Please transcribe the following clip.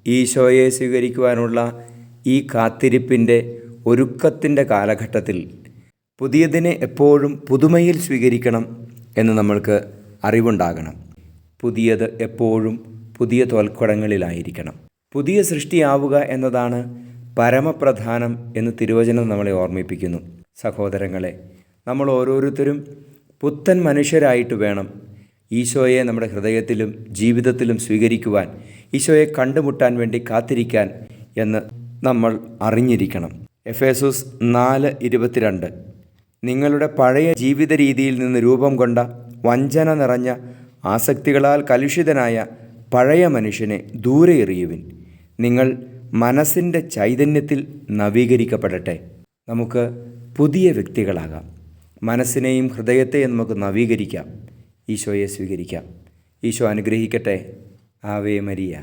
ഈശോയെ സ്വീകരിക്കുവാനുള്ള ഈ കാത്തിരിപ്പിൻ്റെ ഒരുക്കത്തിൻ്റെ കാലഘട്ടത്തിൽ പുതിയതിനെ എപ്പോഴും പുതുമയിൽ സ്വീകരിക്കണം എന്ന് നമ്മൾക്ക് അറിവുണ്ടാകണം. പുതിയത് എപ്പോഴും പുതിയ തോൽക്കുടങ്ങളിലായിരിക്കണം. പുതിയ സൃഷ്ടിയാവുക എന്നതാണ് പരമപ്രധാനം എന്ന് തിരുവചനം നമ്മളെ ഓർമ്മിപ്പിക്കുന്നു. സഹോദരങ്ങളെ, നമ്മൾ ഓരോരുത്തരും പുത്തൻ മനുഷ്യരായിട്ട് വേണം ഈശോയെ നമ്മുടെ ഹൃദയത്തിലും ജീവിതത്തിലും സ്വീകരിക്കുവാൻ, ഈശോയെ കണ്ടുമുട്ടാൻ വേണ്ടി കാത്തിരിക്കാൻ എന്ന് നമ്മൾ അറിഞ്ഞിരിക്കണം. എഫേസോസ് 4:22 നിങ്ങളുടെ പഴയ ജീവിത രീതിയിൽ നിന്ന് രൂപം കൊണ്ട വഞ്ചന നിറഞ്ഞ ആസക്തികളാൽ കലുഷിതനായ പഴയ മനുഷ്യനെ ദൂരെ എറിയുവിൻ. നിങ്ങൾ മനസ്സിൻ്റെ ചൈതന്യത്തിൽ നവീകരിക്കപ്പെടട്ടെ. നമുക്ക് പുതിയ വ്യക്തികളാകാം. മനസ്സിനെയും ഹൃദയത്തെയും നമുക്ക് നവീകരിക്കാം. ഈശോയെ സ്വീകരിക്കാം. ഈശോ അനുഗ്രഹിക്കട്ടെ. Ave Maria.